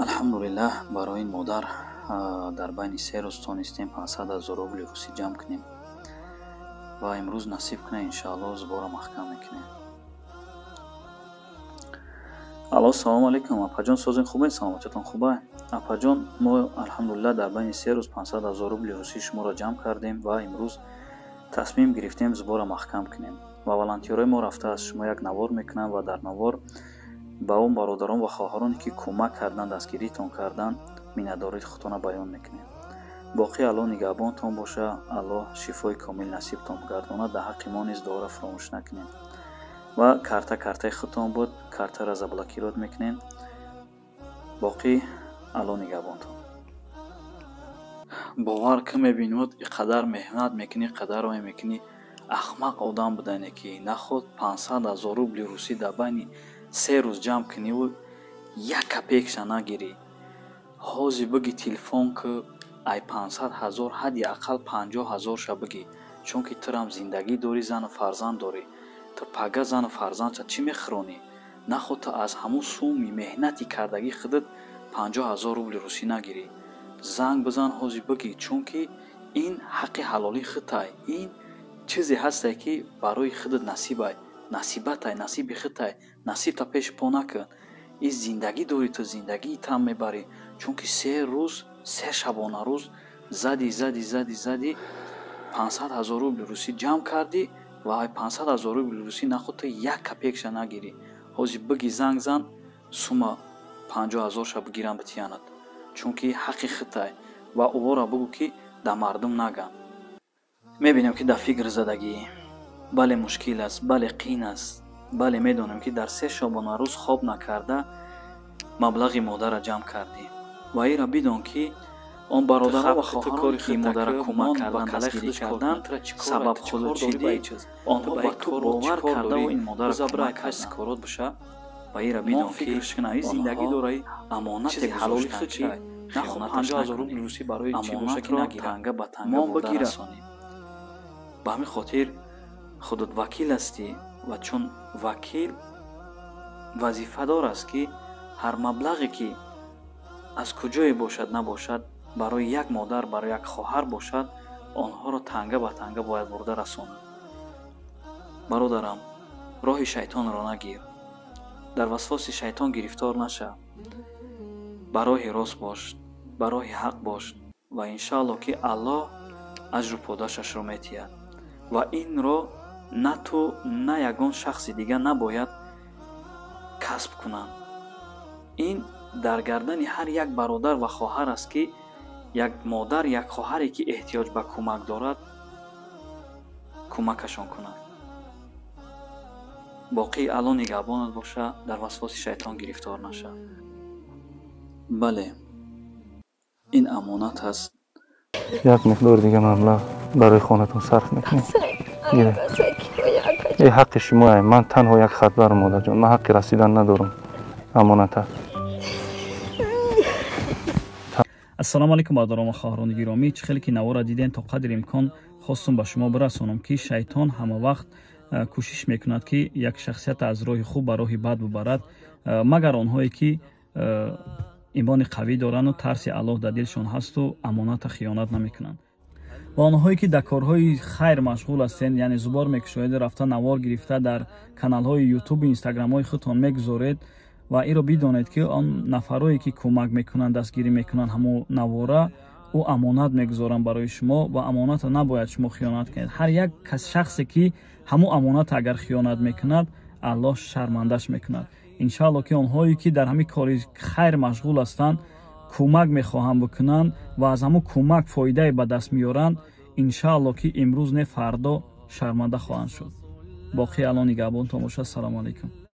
алҳамдулиллаҳ барои ин модар дар байни 3 рӯз тонистем 500 000 рубли русӣ ҷамъ кунем ва имрӯз насиб кунем иншоаллоҳ зубора маҳкам мекунем. алло, салому алайкум апаҷон, созин хубе? саломататон хубе? апаҷон, мо алҳамдулиллаҳ дар байни 3 рӯз 500 000 рубли русӣ шуморо ҷамъ кардем ва имрӯз тасмим гирифтем зубора маҳкам кунем. ва волонтёрои мо рафтааст, шумо як навор мекунанд ва дар навор ба он бародарон ва хоҳароне ки кӯмак кардан, дастгиритон кардан, миннатдории худтона баён мекунем. боқӣ Аллоҳ нигаҳбонтон боша, Аллоҳ шифои комил насибтон гардонад, дар ҳаққи мо низ дуоро фаромӯш накунем. ва картаи худтон буд, картаро заблокирот мекунем. боқӣ Аллоҳ нигаҳбонтон. бовар ки мебинуд иқадар меҳнат мекунӣ, қадаро мекунӣ, ахмақ одам будане ки наход 500 000 рубли русӣ дар байни 3 рӯз ҷамъ куниву як копейкша нагирӣ. ҳозир биги телефон ки ай 500 000 ҳадди ақал 50 000 ша бигӣ, чунки тӯрам зиндагӣ дорӣ, зану фарзанд дорӣ. ту пага зану фарзандша чӣ мехӯронӣ? наход ту аз ҳамун сумми меҳнати кардагӣ худат 50 000 рубли русӣ нагирӣ. занг бизан ҳозир бигӣ, чунки ин ҳаққи ҳалоли худай. ин чизе ҳасте ки барои худат насибай, насибатай, насиби худай, насибта пеш по накун. ин зиндагӣ дорӣ, ту зиндагии там мебарӣ, чунки 3 рӯз 3 шабона рӯз зади 500 000 рубли русӣ ҷамъ кардӣ ва ай 500 000 рубли русӣ наход ту як копейкша нагирӣ. ҳозир биги занг зан, сума 50 000 ша бигирам битиянат, чунки ҳаққи худай. ва овора бигӯ ки дар мардум наган. мебинем ки дар фикр задагӣ, бале мушкил аст, бале қин аст, бале медонем ки дар 3 шабона рӯз хоб накарда маблағи модара ҷамъ кардӣ. ва ира бидон ки он бародарон ва хоҳароне ки модара кӯмак кардан, дастгирӣ кардан, сабаб худуд чиди, онҳо ба ту бовар кардаву ин модара кӯмак кардан. ва ира бидон ки онҳо амонате гузоштанд ки хиёнаташ накунем. амонатро танга ба танга бурда расонем. ба ҳамин хотир худуд вакил ҳастӣ ва чун вакил вазифадор аст ки ҳар маблағе ки аз куҷое бошад набошад, барои як модар, барои як хоҳар бошад, онҳоро танга ба танга бояд бурда расонад. бародарам, роҳи шайтонро нагир, дар васвоси шайтон гирифтор наша. ба роҳи рост бош, ба роҳи ҳақ бош ва иншоаллоҳ ки Аллоҳ аҷру подашашро метиҳад. ва инро на ту, на ягон шахси дига набояд касб кунанд. ин дар гардани ҳар як бародар ва хоҳар аст ки як модар, як хоҳаре ки эҳтиёҷ ба кӯмак дорад, кӯмакашон кунад. боқӣ Аллоҳ нигаҳбонат боша, дар васвоси шайтон гирифтор наша. бале, ин амонат аст. як миқдор дига маблағ барои хонатон сарф мекунем. ин ҳаққи шумоае. ман танҳо як хатбарам модарҷон. ман ҳаққи расидан надорам. амоната. ассалому алайкум бародарон ва хоҳарони гиромӣ. чӣ хеле ки навора дидем, то қадри имкон хостум ба шумо бирасонам ки шайтон ҳама вақт кӯшиш мекунад ки як шахсият аз роҳи хуб ба роҳи бад бубарад, магар онҳое ки имони қавӣ дорану тарси Аллоҳ дар дилшон ҳасту амоната хиёнат намекунанд. ва онҳое ки дар корҳои хайр машғул ҳастед, яъне зубор мекушоед, рафта навор гирифта дар каналҳои ютуб, инстаграмҳои худтон мегузоред ва иро бидонед ки он нафарое ки кӯмак мекунанд, дастгирӣ мекунанд ҳамон навора, ӯ амонат мегузоранд барои шумо ва амоната набояд шумо хиёнат кунед. ҳар як шахсе ки ҳамон амоната агар хиёнат мекунад, Аллоҳ шармандаш мекунад. иншоаллоҳ ки онҳое ки дар ҳамин кори хайр машғул ҳастанд, кӯмак мехоҳанд бикунанд ва аз ҳамон кӯмак фоидае ба даст меёранд, иншоаллоҳ ки имрӯз не фардо шарманда хоҳанд шуд. боқӣ Аллоҳ нигаҳбонтон бошад. салому алайкум.